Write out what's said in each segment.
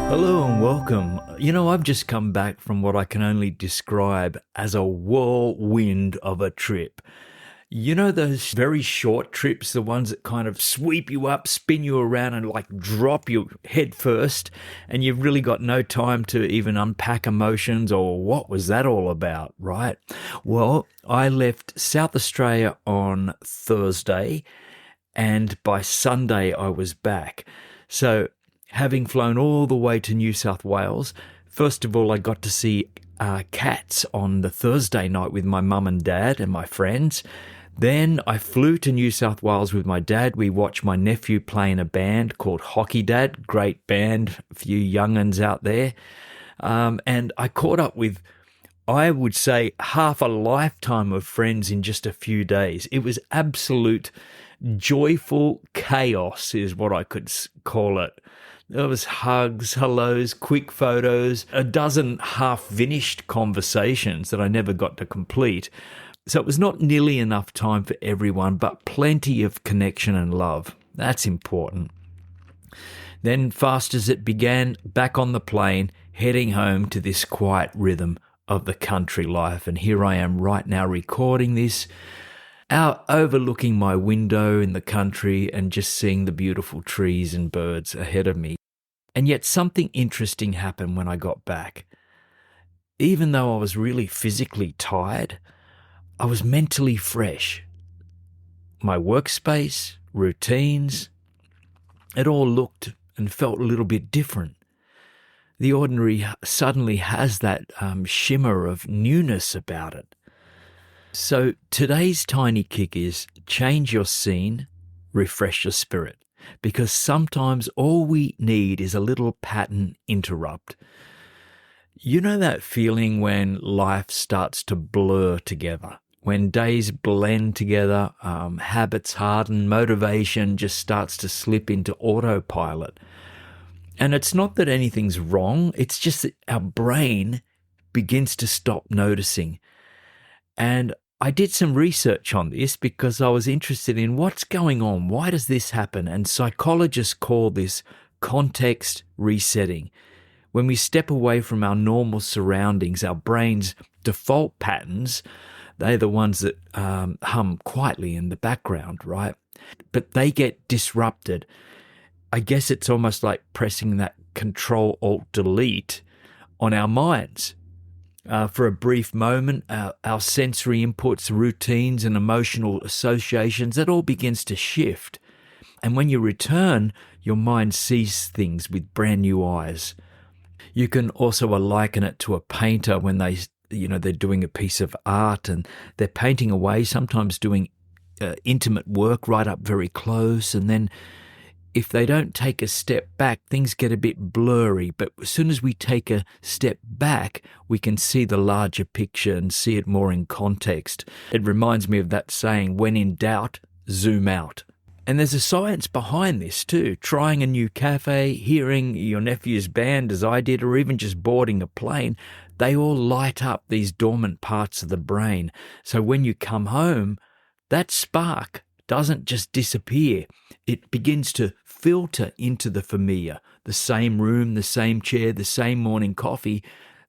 Hello and welcome. I've just come back from what I can only describe as a whirlwind of a trip. You know those very short trips, the ones that kind of sweep you up, spin you around and like drop you head first, and you've really got no time to even unpack emotions or what was that all about, right? Well, I left South Australia on Thursday and by Sunday I was back. So having flown all the way to New South Wales, first of all, I got to see Cats on the Thursday night with my mum and dad and my friends. Then I flew to New South Wales with my dad. We watched my nephew play in a band called Hockey Dad. Great band, a few young'uns out there. And I caught up with, I would say, half a lifetime of friends in just a few days. It was absolute joyful chaos is what I could call it. There was hugs, hellos, quick photos, a dozen half-finished conversations that I never got to complete. So it was not nearly enough time for everyone, but plenty of connection and love. That's important. Then, fast as it began, back on the plane, heading home to this quiet rhythm of the country life. And here I am right now recording this, out overlooking my window in the country and just seeing the beautiful trees and birds ahead of me. And yet something interesting happened when I got back. Even though I was really physically tired, I was mentally fresh. My workspace, routines, it all looked and felt a little bit different. The ordinary suddenly has that shimmer of newness about it. So today's tiny kick is change your scene, refresh your spirit, because sometimes all we need is a little pattern interrupt. You know that feeling when life starts to blur together, when days blend together, habits harden, motivation just starts to slip into autopilot. And it's not that anything's wrong, it's just that our brain begins to stop noticing. And I did some research on this because I was interested in what's going on. Why does this happen? And psychologists call this context resetting. When we step away from our normal surroundings, our brain's default patterns, they're the ones that hum quietly in the background, right? But they get disrupted. I guess it's almost like pressing that Control-Alt-Delete on our minds. For a brief moment, our sensory inputs, routines, and emotional associations, it all begins to shift. And when you return, your mind sees things with brand new eyes. You can also liken it to a painter when they're doing a piece of art and they're painting away, sometimes doing intimate work right up very close, and then if they don't take a step back, things get a bit blurry. But as soon as we take a step back, we can see the larger picture and see it more in context. It reminds me of that saying, when in doubt, zoom out. And there's a science behind this too. Trying a new cafe, hearing your nephew's band as I did, or even just boarding a plane, they all light up these dormant parts of the brain. So when you come home, that spark doesn't just disappear. It begins to filter into the familiar, the same room, the same chair, the same morning coffee.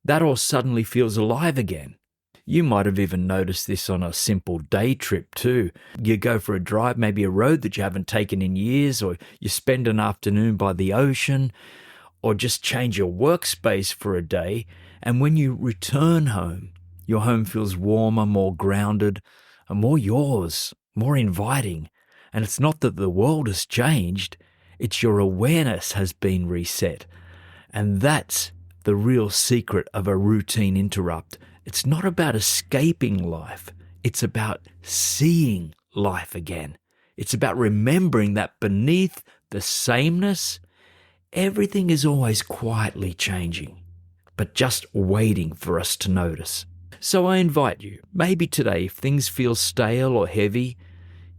That all suddenly feels alive again. You might have even noticed this on a simple day trip too. You go for a drive, maybe a road that you haven't taken in years, or you spend an afternoon by the ocean, or just change your workspace for a day. And when you return home, your home feels warmer, more grounded, and more yours, more inviting. And it's not that the world has changed, it's your awareness has been reset. And that's the real secret of a routine interrupt. It's not about escaping life, it's about seeing life again. It's about remembering that beneath the sameness, everything is always quietly changing, but just waiting for us to notice. So I invite you, maybe today, if things feel stale or heavy,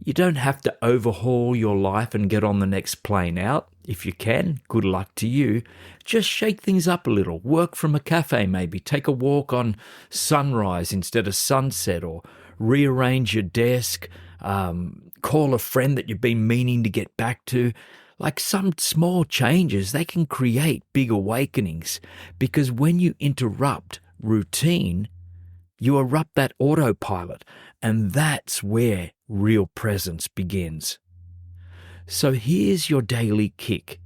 you don't have to overhaul your life and get on the next plane out. If you can, good luck to you. Just shake things up a little. Work from a cafe maybe. Take a walk on sunrise instead of sunset, or rearrange your desk. Call a friend that you've been meaning to get back to. Like some small changes, they can create big awakenings, because when you interrupt routine, you erupt that autopilot, and that's where real presence begins. So here's your daily kick.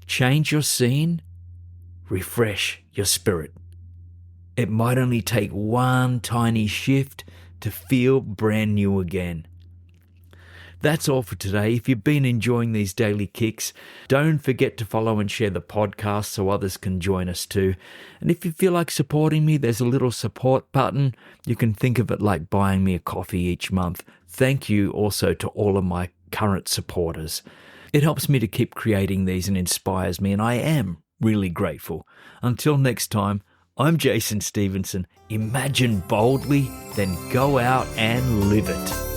Change your scene, refresh your spirit. It might only take one tiny shift to feel brand new again. That's all for today. If you've been enjoying these daily kicks, don't forget to follow and share the podcast so others can join us too. And if you feel like supporting me, there's a little support button. You can think of it like buying me a coffee each month. Thank you also to all of my current supporters. It helps me to keep creating these and inspires me, and I am really grateful. Until next time, I'm Jason Stevenson. Imagine boldly, then go out and live it.